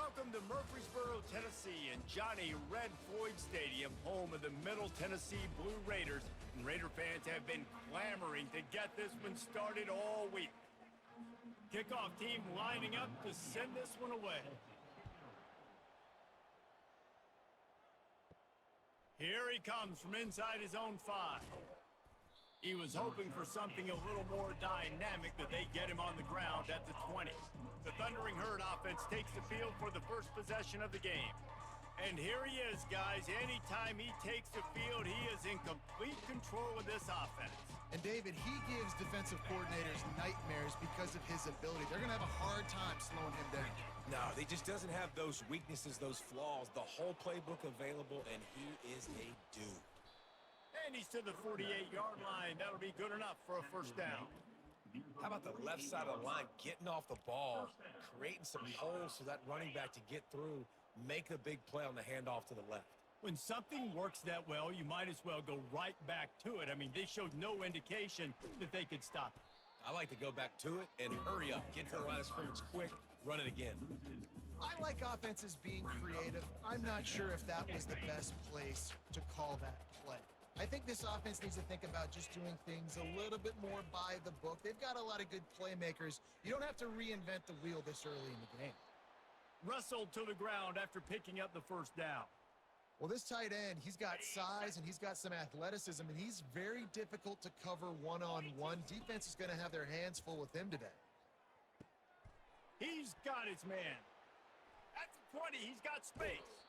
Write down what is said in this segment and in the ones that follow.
Welcome to Murfreesboro, Tennessee, and Johnny Red Floyd Stadium, home of the Middle Tennessee Blue Raiders. And Raider fans have been clamoring to get this one started all week. Kickoff team lining up to send this one away. Here he comes from inside his own 5. He was hoping for something a little more dynamic, that they get him on the ground at the 20. The Thundering Herd offense takes the field for the first possession of the game. And here he is, guys. Anytime he takes the field, he is in complete control of this offense. And David, he gives defensive coordinators nightmares because of his ability. They're going to have a hard time slowing him down. No, he just doesn't have those weaknesses, those flaws, the whole playbook available, and he is a dude. And he's to the 48-yard line. That'll be good enough for a first down. How about the left side of the line, getting off the ball, creating some holes for that running back to get through, make a big play on the handoff to the left. When something works that well, you might as well go right back to it. I mean, they showed no indication that they could stop it. I like to go back to it and hurry up, get to the line of scrimmage quick, run it again. I like offenses being creative. I'm not sure if that was the best place to call that play. I think this offense needs to think about just doing things a little bit more by the book. They've got a lot of good playmakers. You don't have to reinvent the wheel this early in the game. Wrestled to the ground after picking up the first down. Well, this tight end, he's got size and he's got some athleticism, and he's very difficult to cover one-on-one. Defense is going to have their hands full with him today. He's got his man. At the 20, he's got space.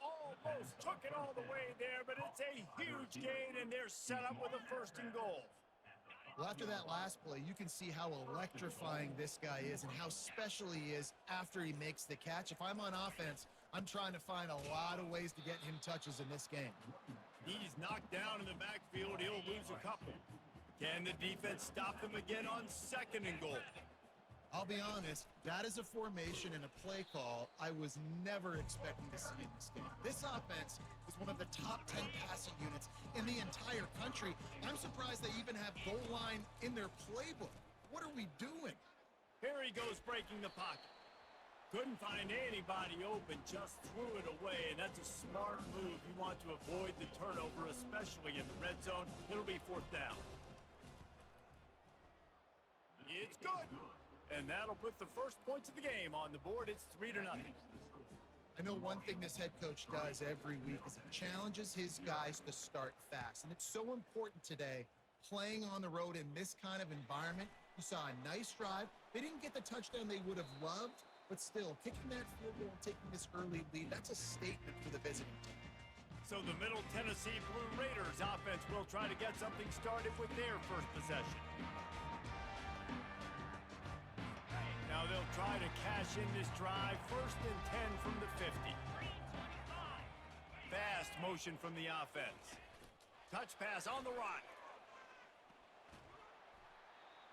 Almost took it all the way there, but it's a huge gain, and they're set up with a first and goal. Well, after that last play, you can see how electrifying this guy is and how special he is after he makes the catch. If I'm on offense, I'm trying to find a lot of ways to get him touches in this game. He's knocked down in the backfield. He'll lose a couple. Can the defense stop them again on second and goal? I'll be honest, that is a formation and a play call I was never expecting to see in this game. This offense is one of the top 10 passing units in the entire country. I'm surprised they even have goal line in their playbook. What are we doing? Here he goes breaking the pocket. Couldn't find anybody open, just threw it away, and that's a smart move. You want to avoid the turnover, especially in the red zone. It'll be fourth down. It's good. And that'll put the first points of the game on the board. It's 3-0. I know one thing this head coach does every week is he challenges his guys to start fast. And it's so important today, playing on the road in this kind of environment. You saw a nice drive. They didn't get the touchdown they would have loved, but still, kicking that field goal and taking this early lead, that's a statement for the visiting team. So the Middle Tennessee Blue Raiders offense will try to get something started with their first possession. Now they'll try to cash in this drive. First and 10 from the 50. Fast motion from the offense. Touch pass on the right.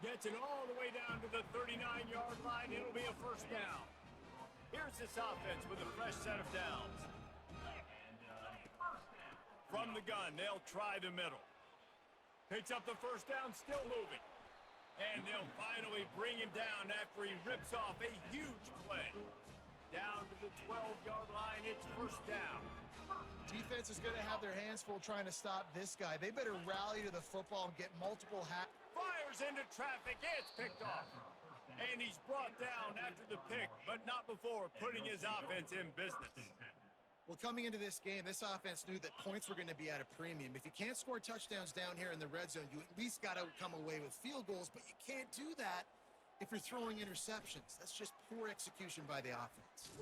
Gets it all the way down to the 39-yard line. It'll be a first down. Here's this offense with a fresh set of downs. From the gun, they'll try the middle. Picks up the first down, still moving. And they'll finally bring him down after he rips off a huge play. Down to the 12-yard line, it's first down. Defense is going to have their hands full trying to stop this guy. They better rally to the football and get multiple Fires into traffic, it's picked off. And he's brought down after the pick, but not before putting his offense in business. Well, coming into this game, this offense knew that points were going to be at a premium. If you can't score touchdowns down here in the red zone, you at least got to come away with field goals, but you can't do that if you're throwing interceptions. That's just poor execution by the offense.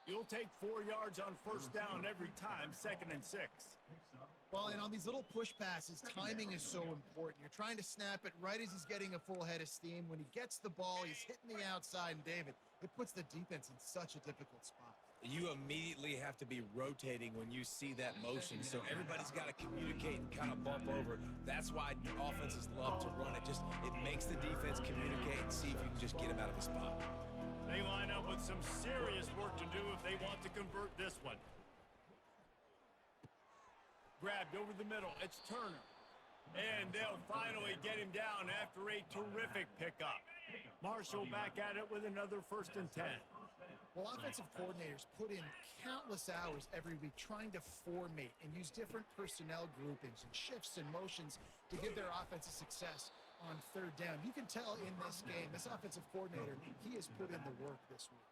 You'll take 4 yards on first down every time, 2nd and 6. Well, and on these little push passes, timing is so important. You're trying to snap it right as he's getting a full head of steam. When he gets the ball, he's hitting the outside, and David, it puts the defense in such a difficult spot. You immediately have to be rotating when you see that motion, so everybody's got to communicate and kind of bump over. That's why offenses love to run it. It makes the defense communicate and see if you can just get him out of his spot. They line up with some serious work to do if they want to convert this one. Grabbed over the middle, it's Turner. And they'll finally get him down after a terrific pickup. Marshall back at it with another 1st and 10. Well, offensive coordinators put in countless hours every week trying to formate and use different personnel groupings and shifts and motions to give their offensive success on third down. You can tell in this game, this offensive coordinator, he has put in the work this week.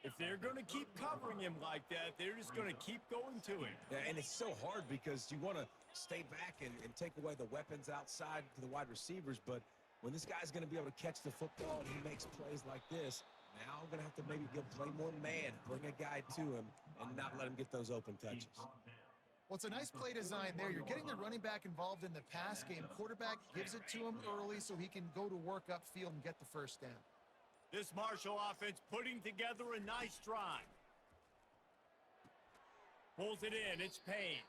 If they're going to keep covering him like that, they're just going to keep going to him. Yeah, and it's so hard because you want to stay back and take away the weapons outside to the wide receivers, but when this guy's going to be able to catch the football and he makes plays like this, now I'm going to have to maybe play more man, bring a guy to him, and not let him get those open touches. Well, it's a nice play design there. You're getting the running back involved in the pass game. Quarterback gives it to him early so he can go to work upfield and get the first down. This Marshall offense putting together a nice drive. Pulls it in. It's Payne.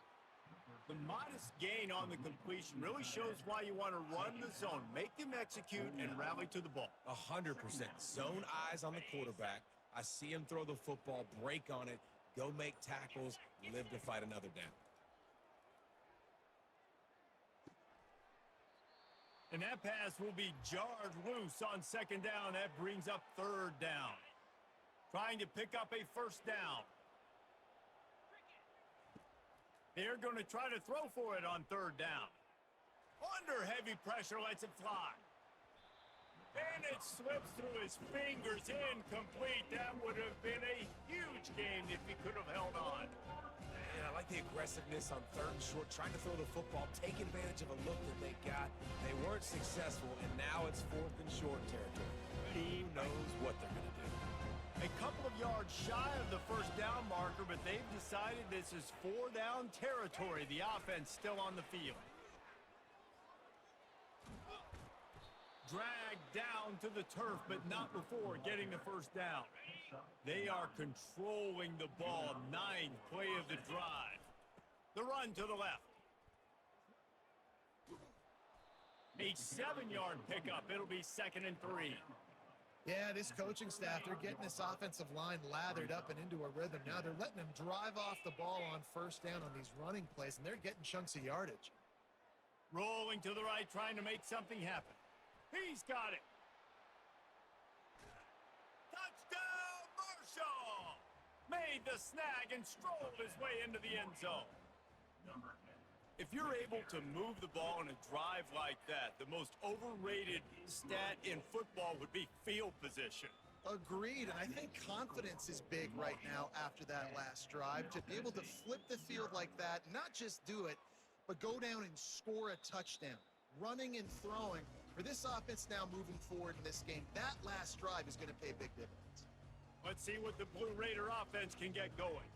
The modest gain on the completion really shows why you want to run the zone. Make them execute and rally to the ball. 100%. Zone eyes on the quarterback. I see him throw the football, break on it, go make tackles, live to fight another down. And that pass will be jarred loose on second down. That brings up third down. Trying to pick up a first down. They're going to try to throw for it on third down. Under heavy pressure, lets it fly. And it slips through his fingers, incomplete. That would have been a huge game if he could have held on. And I like the aggressiveness on third and short, trying to throw the football, take advantage of a look that they got. They weren't successful, and now it's fourth and short territory. Who knows what they're going to do? A couple of yards shy of the first down marker, but they've decided this is four-down territory. The offense still on the field. Dragged down to the turf, but not before getting the first down. They are controlling the ball. Ninth play of the drive. The run to the left. A 7-yard pickup. It'll be 2nd and 3. Yeah, this coaching staff, they're getting this offensive line lathered up and into a rhythm. Now they're letting them drive off the ball on first down on these running plays, and they're getting chunks of yardage. Rolling to the right, trying to make something happen. He's got it. Touchdown, Marshall! Made the snag and strolled his way into the end zone. If you're able to move the ball in a drive like that, the most overrated stat in football would be field position. Agreed, and I think confidence is big right now after that last drive. To be able to flip the field like that, not just do it, but go down and score a touchdown. Running and throwing. For this offense now moving forward in this game, that last drive is going to pay big dividends. Let's see what the Blue Raider offense can get going.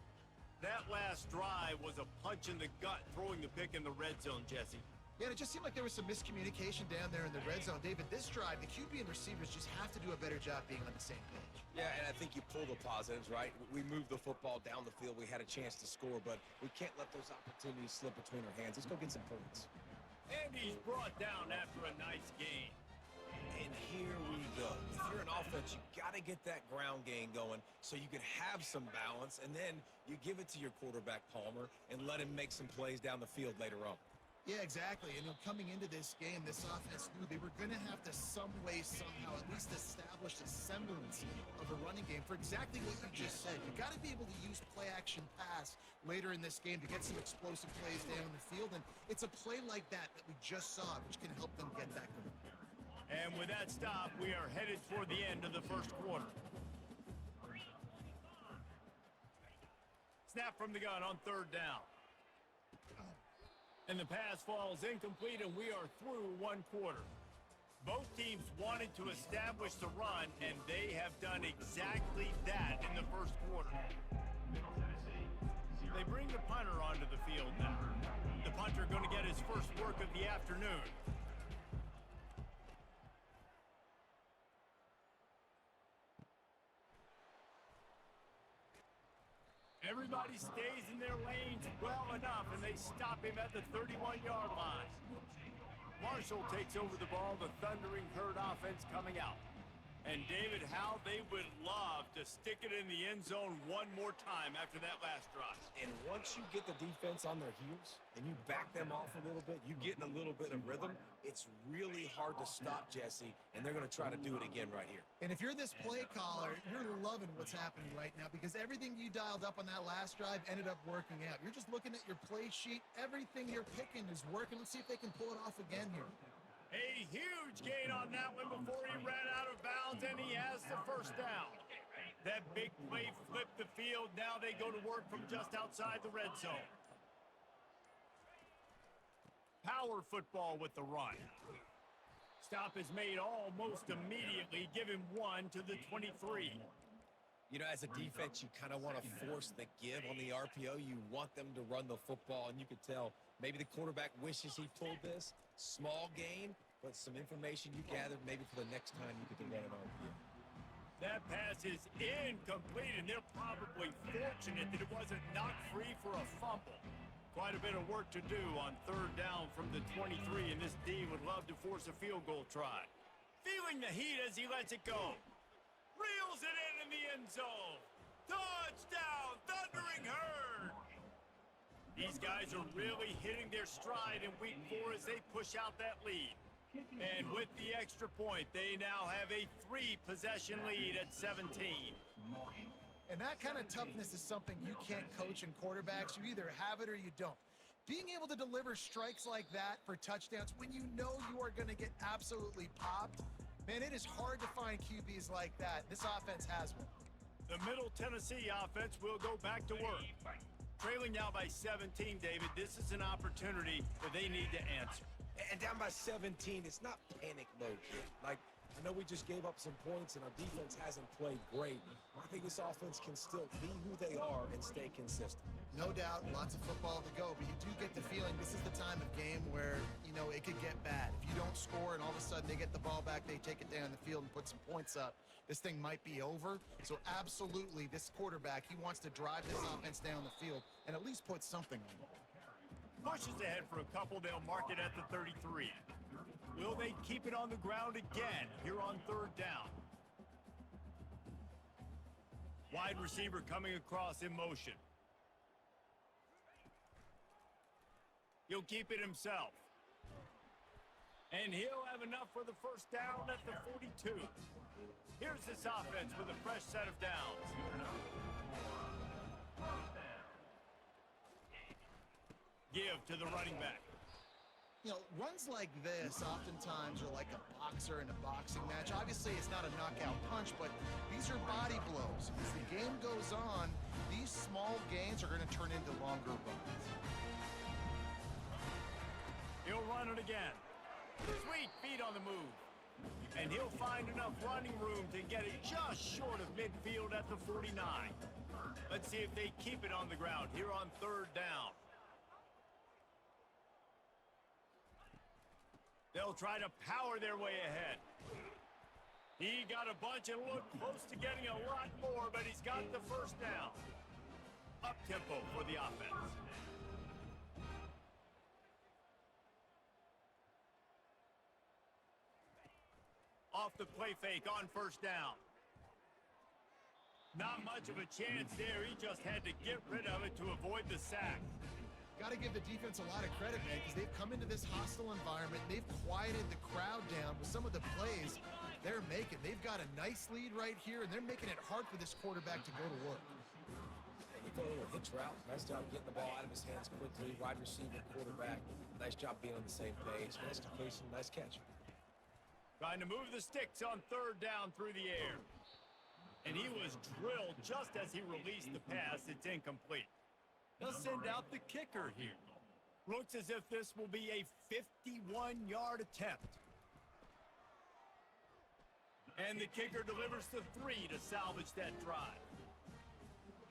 That last drive was a punch in the gut, throwing the pick in the red zone, Jesse. Yeah, and it just seemed like there was some miscommunication down there in the red zone. David, this drive, the QB and receivers just have to do a better job being on the same page. Yeah, and I think you pull the positives, right? We moved the football down the field. We had a chance to score, but we can't let those opportunities slip between our hands. Let's go get some points. And he's brought down after a nice gain. And here we go. If you're an offense, you got to get that ground game going so you can have some balance, and then you give it to your quarterback, Palmer, and let him make some plays down the field later on. Yeah, exactly. And coming into this game, this offense knew they were going to have to some way, somehow, at least establish a semblance of a running game for exactly what you just said. You got to be able to use play-action pass later in this game to get some explosive plays down the field, and it's a play like that we just saw, which can help them get that going. And with that stop, we are headed toward the end of the first quarter. Snap from the gun on third down. And the pass falls incomplete, and we are through one quarter. Both teams wanted to establish the run, and they have done exactly that in the first quarter. They bring the punter onto the field now. The punter going to get his first work of the afternoon. Everybody stays in their lanes well enough, and they stop him at the 31-yard line. Marshall takes over the ball, the thundering herd offense coming out. And David, how they would love to stick it in the end zone one more time after that last drive. And once you get the defense on their heels and you back them off a little bit, you get in a little bit of rhythm, it's really hard to stop, Jesse, and they're going to try to do it again right here. And if you're this play caller, you're loving what's happening right now because everything you dialed up on that last drive ended up working out. You're just looking at your play sheet. Everything you're picking is working. Let's see if they can pull it off again here. A huge gain on that one before he ran out of bounds, and he has the first down. That big play flipped the field. Now they go to work from just outside the red zone. Power football with the run. Stop is made almost immediately. Give him 1 to the 23. You know, as a defense, you kind of want to force the give on the RPO. You want them to run the football, and you could tell maybe the quarterback wishes he pulled this. Small gain, but some information you gathered maybe for the next time you get to run an RPO. That pass is incomplete, and they're probably fortunate that it wasn't knocked free for a fumble. Quite a bit of work to do on third down from the 23, and this D would love to force a field goal try. Feeling the heat as he lets it go. Reels it in the end zone. Touchdown, Thundering Herd. These guys are really hitting their stride in week 4 as they push out that lead. And with the extra point, they now have a 3-possession lead at 17. And that kind of toughness is something you can't coach in quarterbacks. You either have it or you don't. Being able to deliver strikes like that for touchdowns when you know you are going to get absolutely popped, man, it is hard to find QBs like that. This offense has one. The Middle Tennessee offense will go back to work. Trailing now by 17, David, this is an opportunity that they need to answer. And down by 17, it's not panic mode yet. Like, I know we just gave up some points and our defense hasn't played great. I think this offense can still be who they are and stay consistent. No doubt, lots of football to go, but you do get the feeling this is the time of game where, you know, it could get bad. If you don't score and all of a sudden they get the ball back, they take it down the field and put some points up, this thing might be over. So absolutely, this quarterback, he wants to drive this offense down the field and at least put something on it. Pushes ahead for a couple, they'll mark it at the 33. Will they keep it on the ground again here on third down? Wide receiver coming across in motion. He'll keep it himself. And he'll have enough for the first down at the 42. Here's this offense with a fresh set of downs. Give to the running back. You know, runs like this oftentimes are like a boxer in a boxing match. Obviously, it's not a knockout punch, but these are body blows. As the game goes on, these small gains are going to turn into longer runs. He'll run it again. Sweet feet on the move. And he'll find enough running room to get it just short of midfield at the 49. Let's see if they keep it on the ground here on third down. They'll try to power their way ahead. He got a bunch and looked close to getting a lot more, but he's got the first down. Up-tempo for the offense. Off the play fake on first down. Not much of a chance there. He just had to get rid of it to avoid the sack. Got to give the defense a lot of credit, man, because they've come into this hostile environment. They've quieted the crowd down with some of the plays they're making. They've got a nice lead right here, and they're making it hard for this quarterback to go to work. And you throw a little hitch route. Nice job getting the ball out of his hands quickly. Wide receiver, quarterback. Nice job being on the same page. Nice completion, nice catch. Trying to move the sticks on third down through the air. And he was drilled just as he released the pass. It's incomplete. They'll send out the kicker here. Looks as if this will be a 51-yard attempt. And the kicker delivers the 3 to salvage that drive.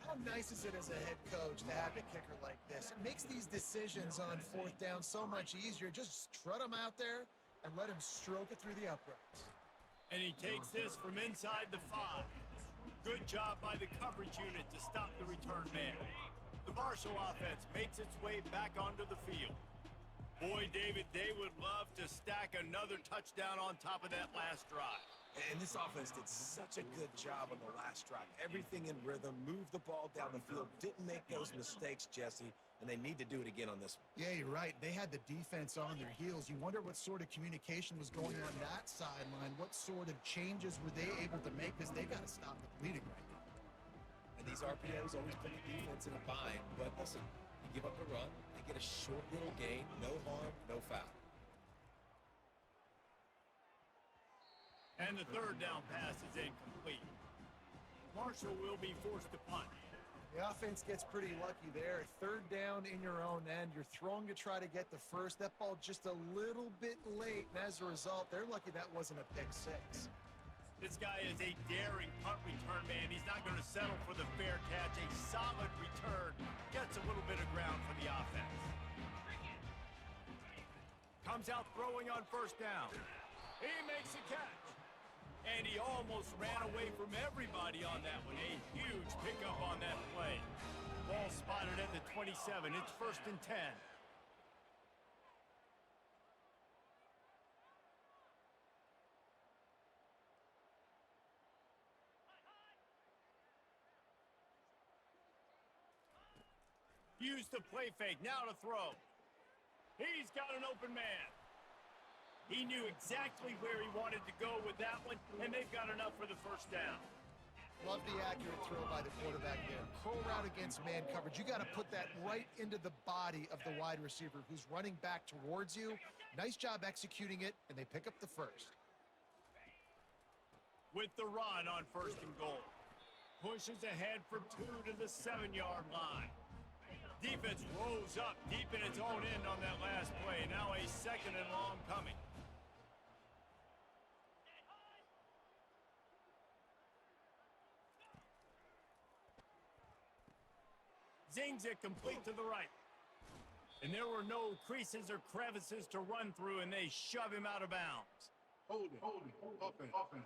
How nice is it as a head coach to have a kicker like this? It makes these decisions on fourth down so much easier. Just strut him out there and let him stroke it through the uprights. And he takes this from inside the 5. Good job by the coverage unit to stop the return man. The Marshall offense makes its way back onto the field. Boy, David, they would love to stack another touchdown on top of that last drive. And this offense did such a good job on the last drive. Everything in rhythm, moved the ball down the field, didn't make those mistakes, Jesse, and they need to do it again on this one. Yeah, you're right. They had the defense on their heels. You wonder what sort of communication was going on that sideline. What sort of changes were they able to make, because they got to stop the bleeding right now. And these RPOs always put the defense in a bind. But listen, you give up the run, they get a short little gain, no harm, no foul. And the third down pass is incomplete. Marshall will be forced to punt. The offense gets pretty lucky there. Third down in your own end. You're throwing to try to get the first. That ball just a little bit late, and as a result, they're lucky that wasn't a pick six. This guy is a daring punt return man. He's not going to settle for the fair catch. A solid return. Gets a little bit of ground for the offense. Comes out throwing on first down. He makes a catch. And he almost ran away from everybody on that one. A huge pickup on that play. Ball spotted at the 27. It's 1st and 10. Use the play fake. Now to throw. He's got an open man. He knew exactly where he wanted to go with that one, and they've got enough for the first down. Love the accurate throw by the quarterback there. Curl route against man coverage. You got to put that right into the body of the wide receiver who's running back towards you. Nice job executing it, and they pick up the first. With the run on 1st and goal. Pushes ahead for 2 to the 7-yard line. Defense rose up deep in its own end on that last play. Now a 2nd and long coming. Zings it complete to the right. And there were no creases or crevices to run through, and they shove him out of bounds. Hold it, open.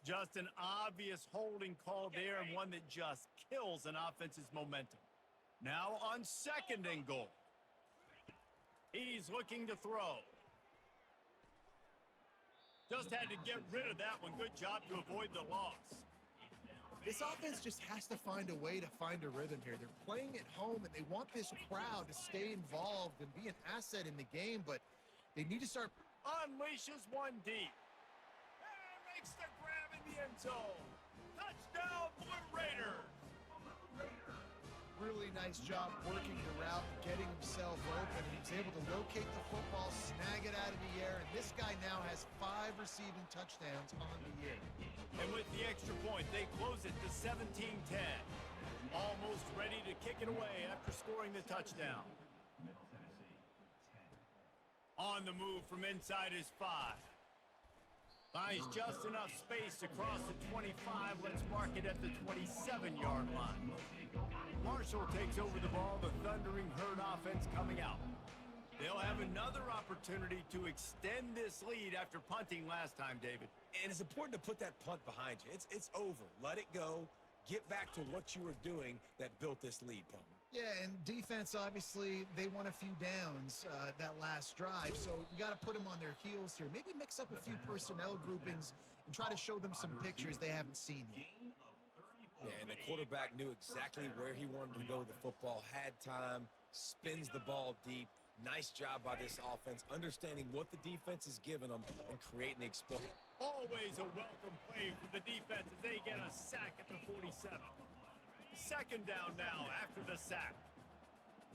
Just an obvious holding call there, and one that just kills an offense's momentum. Now on 2nd and goal. He's looking to throw. Just had to get rid of that one. Good job to avoid the loss. This offense just has to find a way to find a rhythm here. They're playing at home, and they want this crowd to stay involved and be an asset in the game, but they need to start. Unleashes one deep. And makes the grab in the end zone. Touchdown, Blue Raiders. Really nice job working the route, getting himself open. He was able to locate the football, snag it out of the air, and this guy now has 5 receiving touchdowns on the year. And with the extra point, they close it to 17-10. Almost ready to kick it away after scoring the touchdown. On the move from inside his 5. Finds just enough space across the 25. Let's mark it at the 27-yard line. Marshall takes over the ball. The Thundering Herd offense coming out. They'll have another opportunity to extend this lead after punting last time, David. And it's important to put that punt behind you. It's over. Let it go. Get back to what you were doing that built this lead, Pump. Yeah, and defense, obviously, they won a few downs that last drive, so you got to put them on their heels here. Maybe mix up a few personnel groupings and try to show them some pictures they haven't seen yet. Yeah, and the quarterback knew exactly where he wanted to go with the football, had time, spins the ball deep. Nice job by this offense, understanding what the defense is giving them and creating the explosion. Always a welcome play for the defense as they get a sack at the 47. 2nd down now after the sack.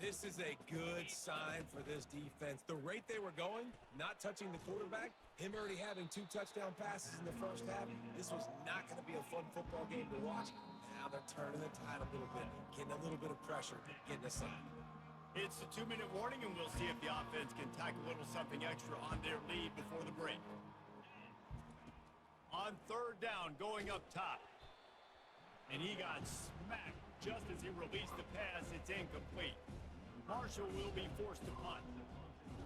This is a good sign for this defense. The rate they were going, not touching the quarterback, him already having 2 touchdown passes in the first half, this was not going to be a fun football game to watch. Now they're turning the tide a little bit, getting a little bit of pressure, getting a sack. It's a 2-minute warning, and we'll see if the offense can tack a little something extra on their lead before the break. On 3rd down, going up top. And he got smacked just as he released the pass. It's incomplete. Marshall will be forced to punt.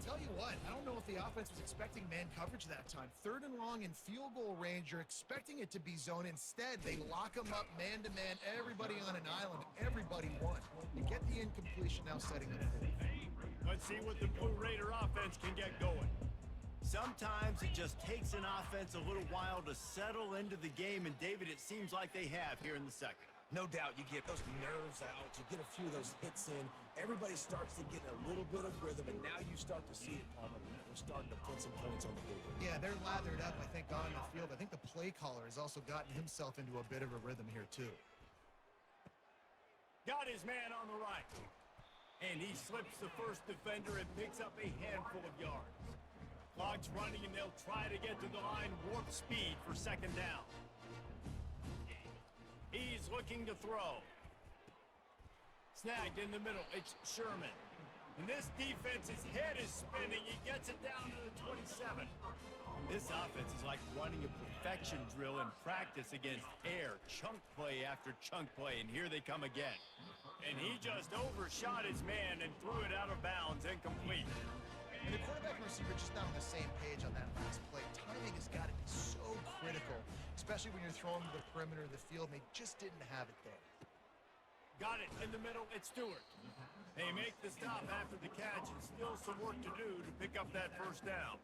Tell you what, I don't know if the offense was expecting man coverage that time. 3rd and long in field goal range, you're expecting it to be zone. Instead, they lock them up man-to-man, everybody on an island, everybody won. You get the incompletion now setting up 4th. Let's see what the Blue Raider offense can get going. Sometimes it just takes an offense a little while to settle into the game, and David, it seems like they have here in the second. No doubt you get those nerves out, you get a few of those hits in, everybody starts to get a little bit of rhythm, and now you start to see it, Palmer. We're starting to put some points on the board. Yeah, they're lathered up, I think, on the field. I think the play caller has also gotten himself into a bit of a rhythm here, too. Got his man on the right. And he slips the first defender and picks up a handful of yards. Clock's running, and they'll try to get to the line warp speed for second down. He's looking to throw. Snagged in the middle. It's Sherman. And this defense's head is spinning. He gets it down to the 27. This offense is like running a perfection drill in practice against air. Chunk play after chunk play, and here they come again. And he just overshot his man and threw it out of bounds, incomplete. And the quarterback and receiver just not on the same page on that last play. Timing has got to be so critical, especially when you're throwing to the perimeter of the field, and they just didn't have it there. Got it in the middle. It's Stewart. They make the stop after the catch, and still some work to do to pick up that first down.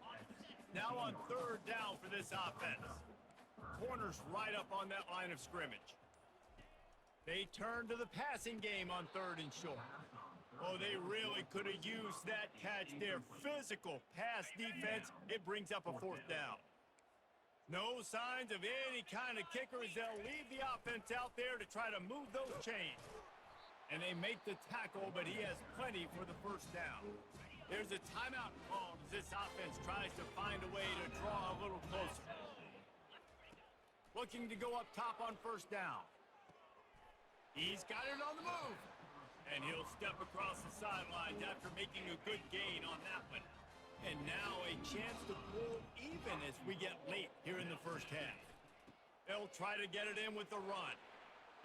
Now on third down for this offense. Corners right up on that line of scrimmage. They turn to the passing game on third and short. Oh, they really could have used that catch there. Physical pass defense. It brings up a fourth down. No signs of any kind of kickers. They'll leave the offense out there to try to move those chains. And they make the tackle, but he has plenty for the first down. There's a timeout called as this offense tries to find a way to draw a little closer. Looking to go up top on first down. He's got it on the move. And he'll step across the sidelines after making a good gain on that one. And now a chance to pull even as we get late here in the first half. They'll try to get it in with the run.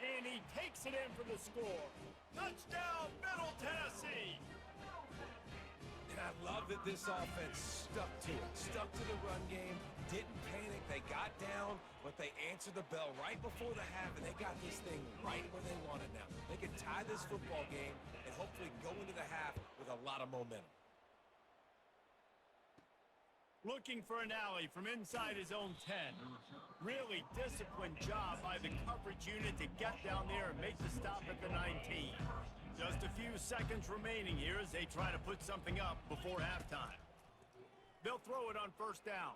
And he takes it in for the score. Touchdown, Middle Tennessee! And I love that this offense stuck to it, stuck to the run game, didn't panic. They got down, but they answered the bell right before the half, and they got this thing right where they want it now. They can tie this football game and hopefully go into the half with a lot of momentum. Looking for an alley from inside his own 10. Really disciplined job by the coverage unit to get down there and make the stop at the 19. Just a few seconds remaining here as they try to put something up before halftime. They'll throw it on first down.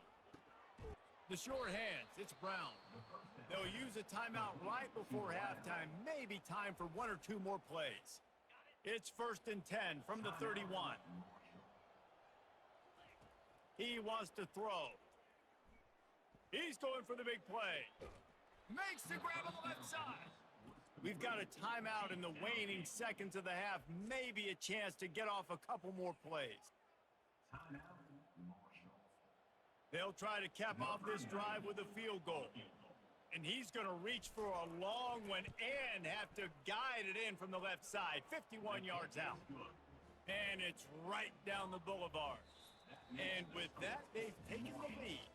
The short hands, it's Brown. They'll use a timeout right before halftime. Maybe time for one or two more plays. It's 1st and 10 from the 31. He wants to throw. He's going for the big play. Makes the grab on the left side. We've got a timeout in the waning seconds of the half. Maybe a chance to get off a couple more plays. They'll try to cap off this drive with a field goal. And he's going to reach for a long one and have to guide it in from the left side. 51 yards out. And it's right down the boulevard. And with that, they've taken the lead.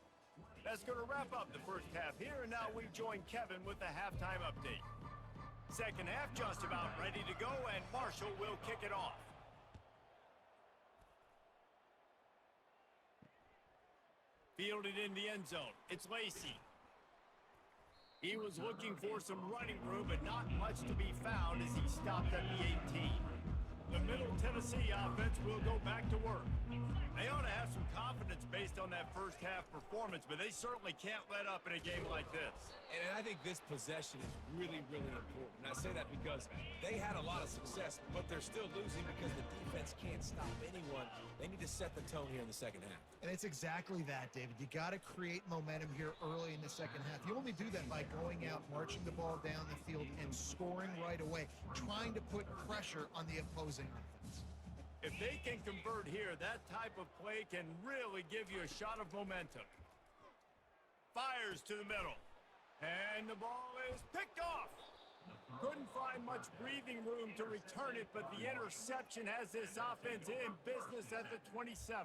That's going to wrap up the first half here, and now we join Kevin with the halftime update. Second half just about ready to go, and Marshall will kick it off. Fielded in the end zone. It's Lacey. He was looking for some running room, but not much to be found as he stopped at the 18. The Middle Tennessee offense will go back to work. They ought to have some confidence based on that first half performance, but they certainly can't let up in a game like this. And I think this possession is really, really important. And I say that because they had a lot of success, but they're still losing because the defense can't stop anyone. They need to set the tone here in the second half. And it's exactly that, David. You got to create momentum here early in the second half. You only do that by going out, marching the ball down the field, and scoring right away, trying to put pressure on the opposing offense. If they can convert here, that type of play can really give you a shot of momentum. Fires to the middle. And the ball is picked off. Couldn't find much breathing room to return it, but the interception has this offense in business at the 27.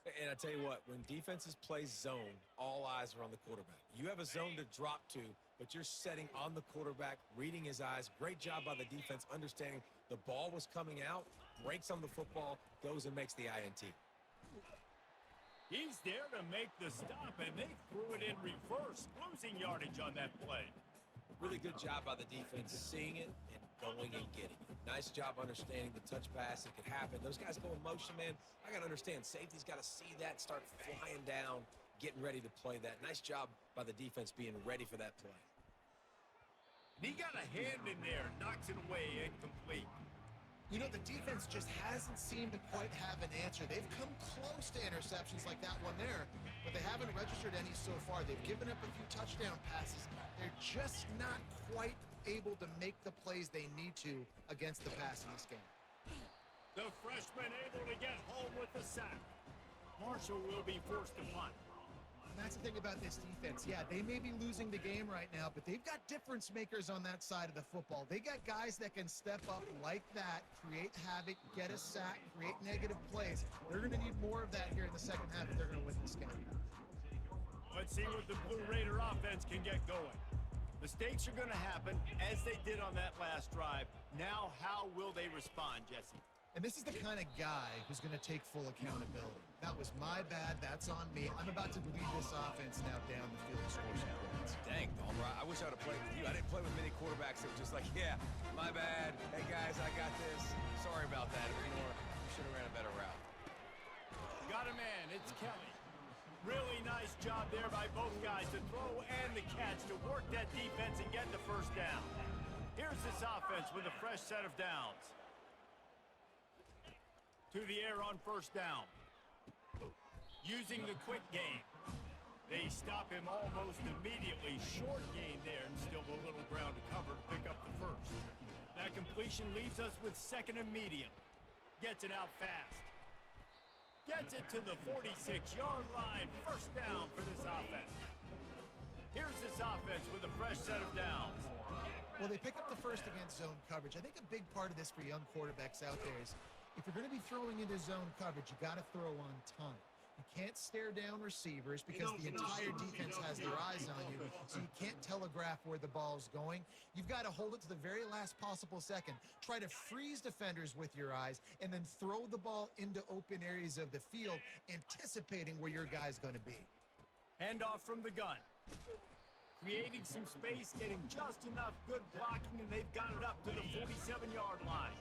And I tell you what, when defenses play zone, all eyes are on the quarterback. You have a zone to drop to, but you're setting on the quarterback, reading his eyes. Great job by the defense, understanding the ball was coming out, breaks on the football, goes and makes the INT. He's there to make the stop, and they threw it in reverse, losing yardage on that play. Really good job by the defense seeing it and going and getting it. Nice job understanding the touch pass that could happen. Those guys go in motion, man. I got to understand, safety's got to see that, start flying down, getting ready to play that. Nice job by the defense being ready for that play. He got a hand in there, knocks it away, incomplete. You know, the defense just hasn't seemed to quite have an answer. They've come close to interceptions like that one there, but they haven't registered any so far. They've given up a few touchdown passes. They're just not quite able to make the plays they need to against the pass in this game. The freshman able to get home with the sack. Marshall will be forced to punt. And that's the thing about this defense. Yeah, they may be losing the game right now, but they've got difference makers on that side of the football. They got guys that can step up like that, create havoc, get a sack, create negative plays. They're going to need more of that here in the second half if they're going to win this game. Let's see what the Blue Raider offense can get going. Mistakes are going to happen, as they did on that last drive. Now, how will they respond, Jesse? And this is the kind of guy who's going to take full accountability. That was my bad. That's on me. I'm about to lead this offense now down the field and score some points. Dang, Palmer, I wish I would have played with you. I didn't play with many quarterbacks that were just like, yeah, my bad. Hey, guys, I got this. Sorry about that. You know, you should have ran a better route. Got a man. It's Kelly. Really nice job there by both guys to throw and the catch to work that defense and get the first down. Here's this offense with a fresh set of downs. To the air on first down. Using the quick game. They stop him almost immediately. Short gain there and still a little ground to cover to pick up the first. That completion leaves us with second and medium. Gets it out fast. Gets it to the 46-yard line. First down for this offense. Here's this offense with a fresh set of downs. Well, they pick up the first against zone coverage. I think a big part of this for young quarterbacks out there is if you're going to be throwing into zone coverage, you got to throw on time. You can't stare down receivers because the entire defense has their eyes on you, so you can't telegraph where the ball's going. You've got to hold it to the very last possible second. Try to freeze defenders with your eyes and then throw the ball into open areas of the field, anticipating where your guy's going to be. Handoff from the gun. Creating some space, getting just enough good blocking, and they've got it up to the 47-yard line.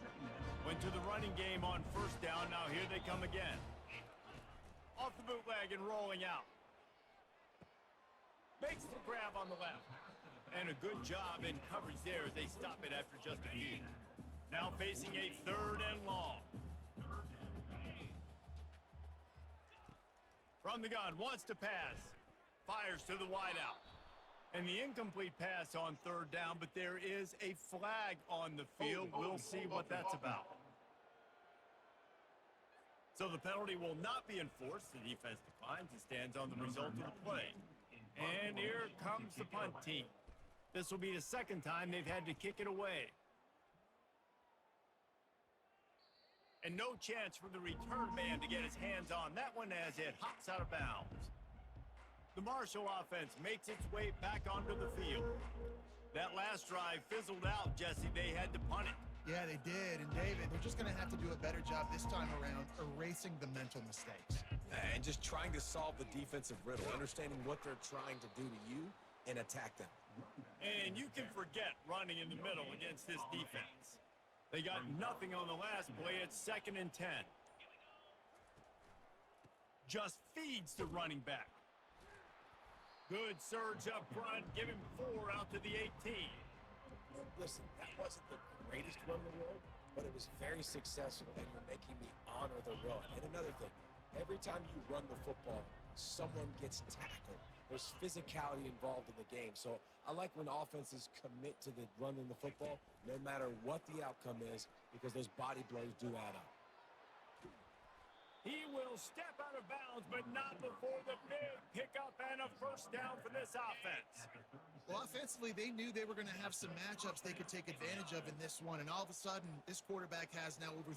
Went to the running game on first down. Now here they come again. Off the bootleg and rolling out. Makes the grab on the left. And a good job in coverage there as they stop it after just a few. Now facing a third and long. From the gun, wants to pass. Fires to the wideout. And the incomplete pass on third down, but there is a flag on the field. We'll see what that's about. So the penalty will not be enforced. The defense declines and stands on the result of the play. And here comes the punt team. This will be the second time they've had to kick it away. And no chance for the return man to get his hands on that one as it hops out of bounds. The Marshall offense makes its way back onto the field. That last drive fizzled out, Jesse. They had to punt it. Yeah, they did. And David, they're just going to have to do a better job this time around erasing the mental mistakes. And just trying to solve the defensive riddle, understanding what they're trying to do to you and attack them. And you can forget running in the middle against this defense. They got nothing on the last play. It's 2nd and 10. Just feeds the running back. Good surge up front. Give him 4 out to the 18. Listen, that wasn't the greatest run in the world, but it was very successful, and you're making me honor the run. And another thing, every time you run the football, someone gets tackled. There's physicality involved in the game. So I like when offenses commit to the running the football, no matter what the outcome is, because those body blows do add up. He will step out of bounds, but not before the big pickup and a first down for this offense. Well, offensively, they knew they were going to have some matchups they could take advantage of in this one, and all of a sudden, this quarterback has now over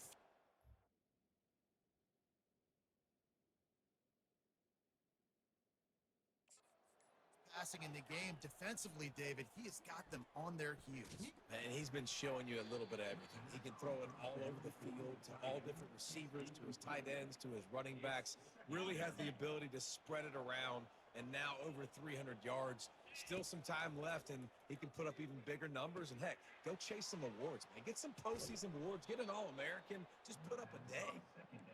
passing in the game. Defensively, David, he has got them on their heels. And he's been showing you a little bit of everything. He can throw it all over the field to all different receivers, to his tight ends, to his running backs. Really has the ability to spread it around, and now over 300 yards. Still some time left, and he can put up even bigger numbers. And, heck, go chase some awards, man. Get some postseason awards. Get an All-American. Just put up a day.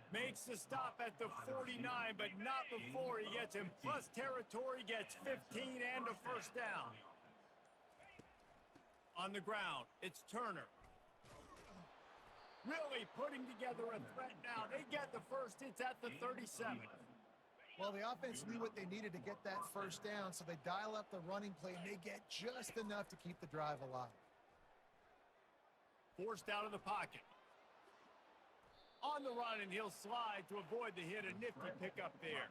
Makes the stop at the 49, but not before he gets in plus territory, gets 15 and a first down. On the ground, it's Turner. Really putting together a threat now. They get the first. It's at the 37. Well, the offense knew what they needed to get that first down, so they dial up the running play, and they get just enough to keep the drive alive. Forced out of the pocket. On the run, and he'll slide to avoid the hit. A nifty pickup there.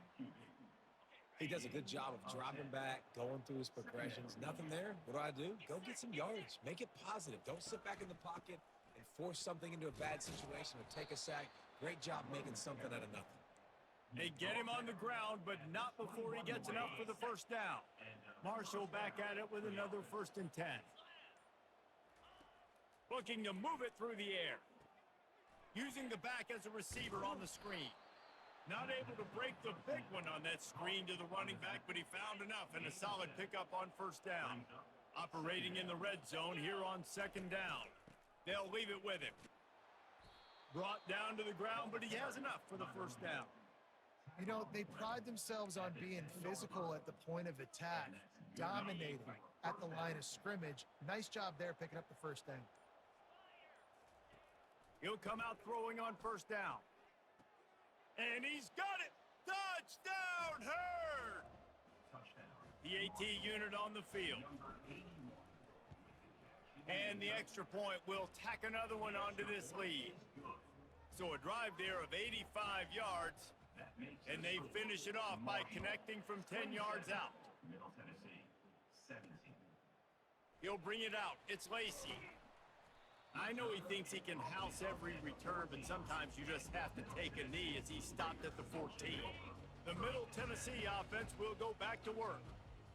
He does a good job of dropping back, going through his progressions. Nothing there. What do? Go get some yards. Make it positive. Don't sit back in the pocket and force something into a bad situation or take a sack. Great job making something out of nothing. They get him on the ground, but not before he gets enough for the first down. Marshall back at it with another 1st and 10. Looking to move it through the air. Using the back as a receiver on the screen. Not able to break the big one on that screen to the running back, but he found enough and a solid pickup on first down. Operating in the red zone here on 2nd down. They'll leave it with him. Brought down to the ground, but he has enough for the first down. You know, they pride themselves on being physical at the point of attack, dominating at the line of scrimmage. Nice job there picking up the first down. He'll come out throwing on first down. And he's got it! Touchdown, Hurd! The AT unit on the field. And the extra point will tack another one onto this lead. So a drive there of 85 yards. And they finish it off by connecting from 10 yards out. He'll bring it out. It's Lacey. I know he thinks he can house every return, but sometimes you just have to take a knee as he stopped at the 14. The Middle Tennessee offense will go back to work.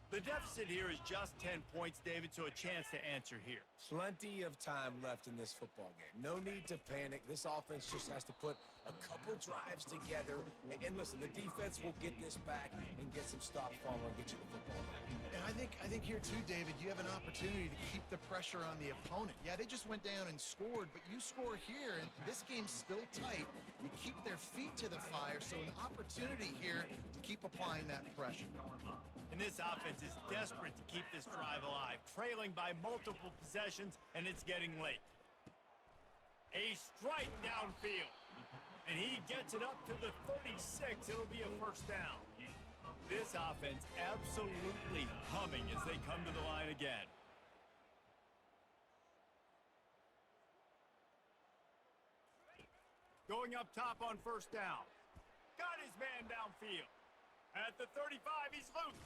The deficit here is just 10 points, David, so a chance to answer here. Plenty of time left in this football game. No need to panic. This offense just has to put a couple drives together. And listen, the defense will get this back and get some stops following and get you the football back. And I think here too, David, you have an opportunity to keep the pressure on the opponent. Yeah, they just went down and scored, but you score here, and this game's still tight. You keep their feet to the fire, so an opportunity here to keep applying that pressure. And this offense is desperate to keep this drive alive, trailing by multiple possessions, and it's getting late. A strike downfield, and he gets it up to the 36. It'll be a first down. This offense absolutely humming as they come to the line again. Going up top on first down. Got his man downfield. At the 35, he's loose.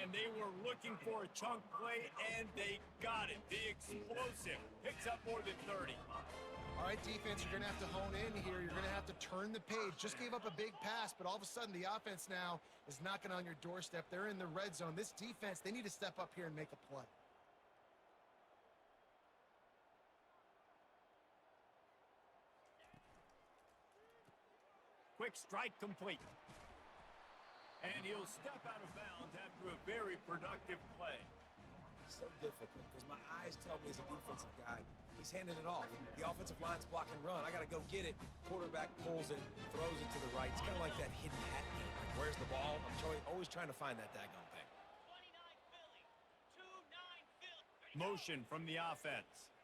And they were looking for a chunk play, and they got it. The explosive picks up more than 30. All right, defense, you're going to have to hone in here. You're going to have to turn the page. Just gave up a big pass, but all of a sudden the offense now is knocking on your doorstep. They're in the red zone. This defense, they need to step up here and make a play. Quick strike complete. And he'll step out of bounds after a very productive play. So difficult because my eyes tell me as a defensive guy, he's handing it off. The offensive line's block and run. I got to go get it. Quarterback pulls it, throws it to the right. It's kind of like that hidden hat game. Like, where's the ball? I'm always trying to find that daggone thing. Motion from the offense.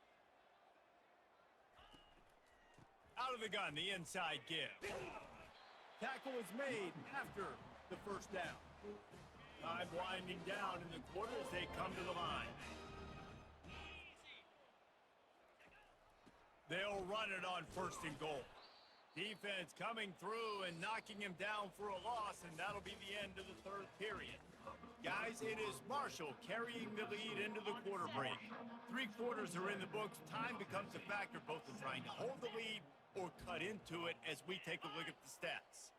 Out of the gun, the inside give. Tackle is made after the first down. Time winding down in the quarter as they come to the line. They'll run it on 1st and goal. Defense coming through and knocking him down for a loss, and that'll be the end of the 3rd period. Guys, it is Marshall carrying the lead into the quarter break. 3 quarters are in the books. Time becomes a factor both in trying to hold the lead or cut into it as we take a look at the stats.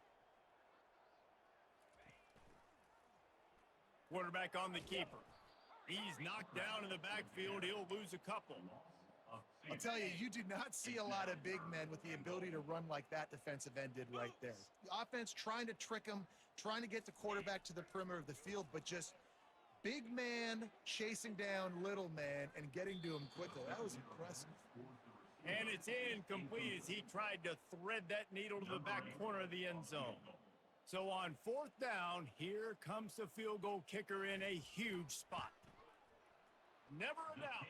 Quarterback on the keeper. He's knocked down in the backfield. He'll lose a couple. I'll tell you, you do not see a lot of big men with the ability to run like that defensive end did right there. The offense trying to trick him, trying to get the quarterback to the perimeter of the field, but just big man chasing down little man and getting to him quickly. That was impressive. And it's incomplete as he tried to thread that needle to the back corner of the end zone. So on 4th down, here comes the field goal kicker in a huge spot. Never a doubt.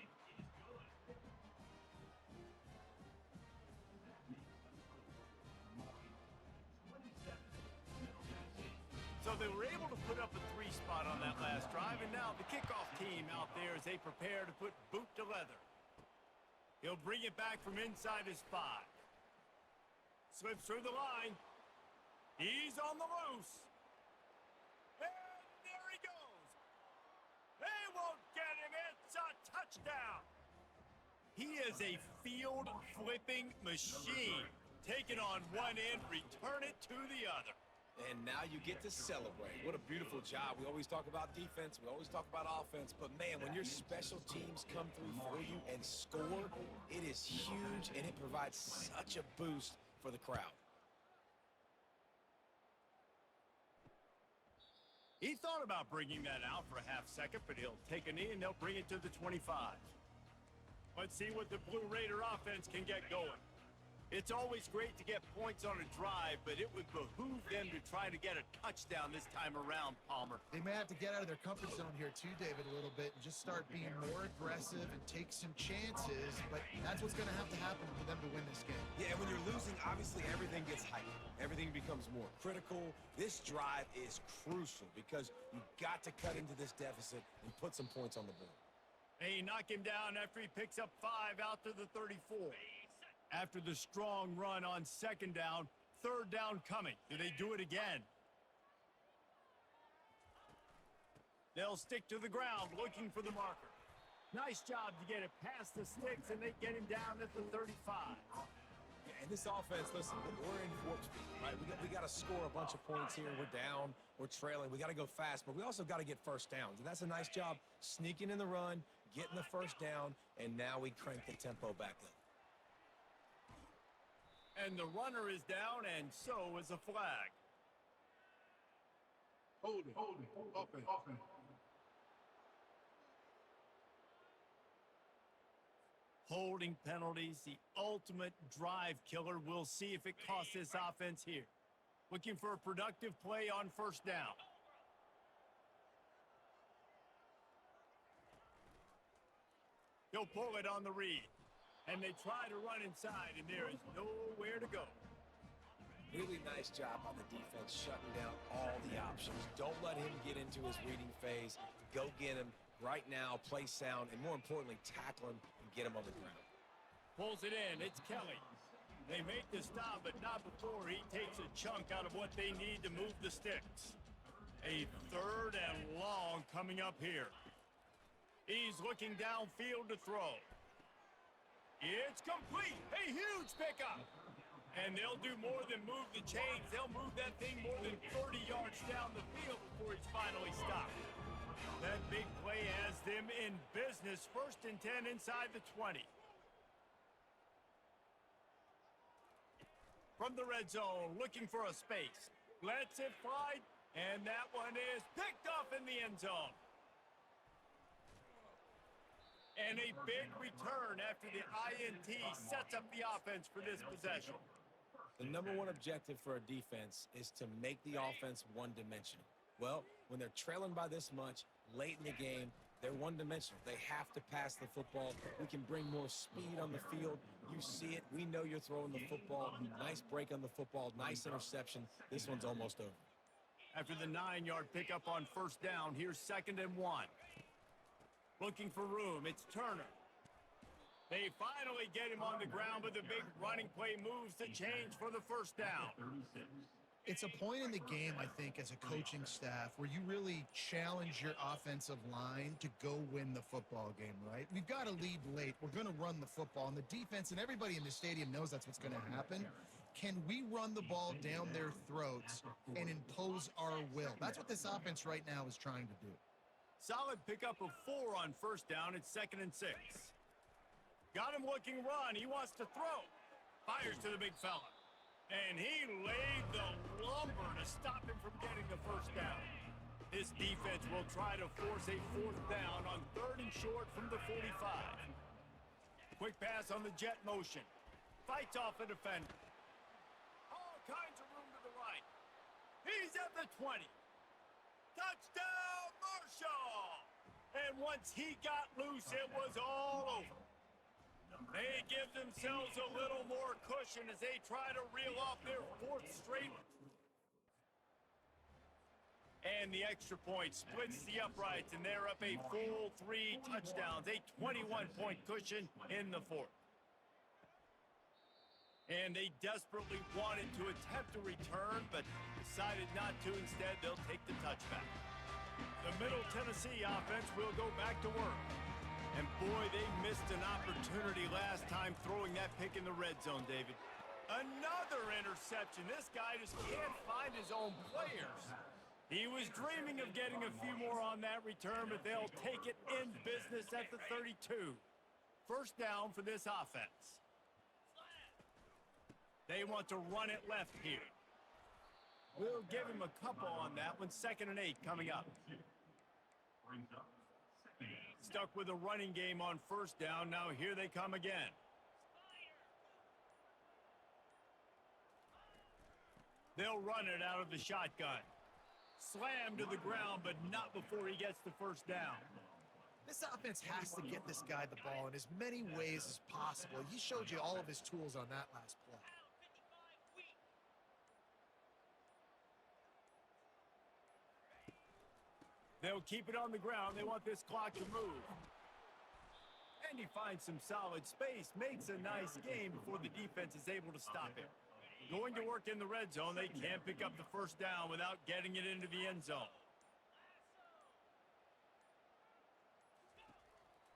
So they were able to put up a 3 spot on that last drive, and now the kickoff team out there as they prepare to put boot to leather. He'll bring it back from inside his 5. Slips through the line. He's on the loose. And there he goes. They won't get him. It's a touchdown. He is a field-flipping machine. Take it on one end, return it to the other. And now you get to celebrate. What a beautiful job. We always talk about defense. We always talk about offense. But, man, when your special teams come through for you and score, it is huge, and it provides such a boost for the crowd. He thought about bringing that out for a half second, but he'll take a knee, and they'll bring it to the 25. Let's see what the Blue Raider offense can get going. It's always great to get points on a drive, but it would behoove them to try to get a touchdown this time around, Palmer. They may have to get out of their comfort zone here too, David, a little bit and just start being more aggressive and take some chances, but that's what's going to have to happen for them to win this game. Yeah, and when you're losing, obviously everything gets heightened. Everything becomes more critical. This drive is crucial because you've got to cut into this deficit and put some points on the board. They knock him down after he picks up 5 out to the 34. After the strong run on 2nd down, 3rd down coming. Do they do it again? They'll stick to the ground looking for the marker. Nice job to get it past the sticks, and they get him down at the 35. Yeah, and this offense, listen, we're in warp speed, right? We got to score a bunch of points here. We're down. We're trailing. We got to go fast, but we also got to get first downs. And that's a nice job sneaking in the run, getting the first down, and now we crank the tempo back up. And the runner is down, and so is a flag. Hold it. Offense. Holding penalties, the ultimate drive killer. We'll see if it costs this offense here. Looking for a productive play on 1st down. He'll pull it on the read. And they try to run inside, and there is nowhere to go. Really nice job on the defense shutting down all the options. Don't let him get into his reading phase. Go get him right now, play sound, and more importantly, tackle him and get him on the ground. Pulls it in. It's Kelly. They make the stop, but not before he takes a chunk out of what they need to move the sticks. A 3rd and long coming up here. He's looking downfield to throw. It's complete. A huge pickup. And they'll do more than move the chains. They'll move that thing more than 30 yards down the field before he's finally stopped. That big play has them in business. 1st and 10 inside the 20. From the red zone, looking for a space. Lets it fly, and that one is picked off in the end zone. And a big return after the INT sets up the offense for this possession. The number one objective for a defense is to make the offense one-dimensional. Well, when they're trailing by this much late in the game, they're one-dimensional. They have to pass the football. We can bring more speed on the field. You see it. We know you're throwing the football. Nice break on the football. Nice interception. This one's almost over. After the 9-yard pickup on 1st down, here's 2nd and 1. Looking for room. It's Turner. They finally get him on the ground, but the big running play moves the change for the 1st down. It's a point in the game, I think, as a coaching staff where you really challenge your offensive line to go win the football game, right? We've got to lead late. We're going to run the football. And the defense and everybody in the stadium knows that's what's going to happen. Can we run the ball down their throats and impose our will? That's what this offense right now is trying to do. Solid pickup of 4 on first down. It's 2nd and 6. Got him looking run. He wants to throw. Fires to the big fella. And he laid the lumber to stop him from getting the first down. This defense will try to force a 4th down on 3rd and short from the 45. Quick pass on the jet motion. Fights off a defender. All kinds of room to the right. He's at the 20. Touchdown, Marshall! And once he got loose, it was all over. They give themselves a little more cushion as they try to reel off their 4th straight. And the extra point splits the uprights, and they're up a full 3 touchdowns, a 21-point cushion in the 4th. And they desperately wanted to attempt a return, but decided not to. Instead, they'll take the touchback. The Middle Tennessee offense will go back to work. And boy, they missed an opportunity last time throwing that pick in the red zone, David. Another interception. This guy just can't find his own players. He was dreaming of getting a few more on that return, but they'll take it in business at the 32. First down for this offense. They want to run it left here. We'll give him a couple on that one. 2nd and 8 coming up. Stuck with a running game on first down. Now here they come again. They'll run it out of the shotgun. Slam to the ground, but not before he gets the first down. This offense has to get this guy the ball in as many ways as possible. He showed you all of his tools on that last play. They'll keep it on the ground. They want this clock to move. And he finds some solid space, makes a nice game before the defense is able to stop him. Going to work in the red zone, they can't pick up the first down without getting it into the end zone.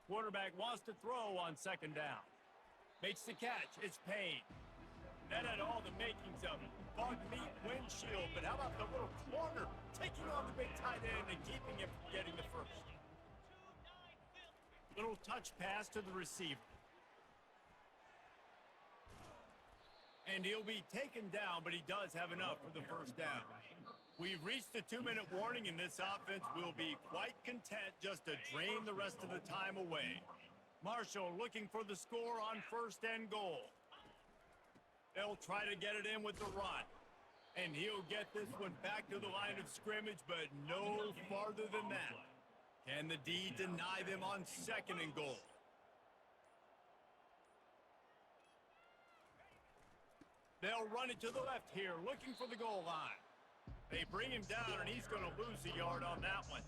Quarterback wants to throw on 2nd down. Makes the catch. It's Payne. That had all the makings of it. Bug meat windshield, but how about the little corner taking on the big tight end and keeping him from getting the first? Little touch pass to the receiver. And he'll be taken down, but he does have enough for the first down. We've reached the 2-minute warning, and this offense will be quite content just to drain the rest of the time away. Marshall looking for the score on 1st and goal. They'll try to get it in with the run. And he'll get this one back to the line of scrimmage, but no farther than that. Can the D deny them on 2nd and goal? They'll run it to the left here, looking for the goal line. They bring him down, and he's going to lose a yard on that one.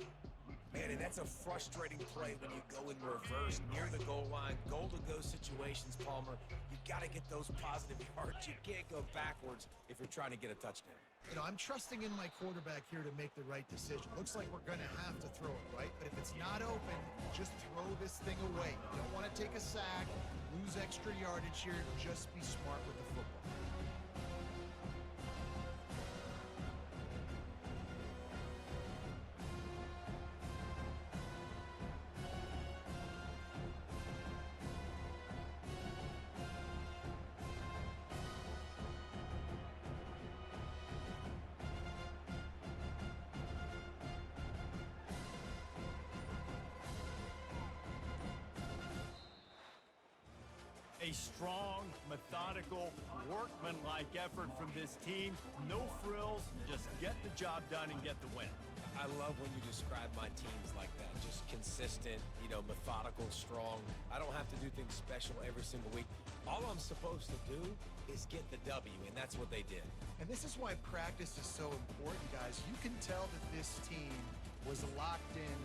Man, and that's a frustrating play when you go in reverse near the goal line. Goal-to-go situations, Palmer. You got to get those positive yards. You can't go backwards if you're trying to get a touchdown. You know, I'm trusting in my quarterback here to make the right decision. Looks like we're going to have to throw it, right? But if it's not open, just throw this thing away. You don't want to take a sack, lose extra yardage here. Just be smart with the football. A strong, methodical, workman-like effort from this team. No frills, just get the job done and get the win. I love when you describe my teams like that. Just consistent, methodical, strong. I don't have to do things special every single week. All I'm supposed to do is get the W, and that's what they did. And this is why practice is so important, guys. You can tell that this team was locked in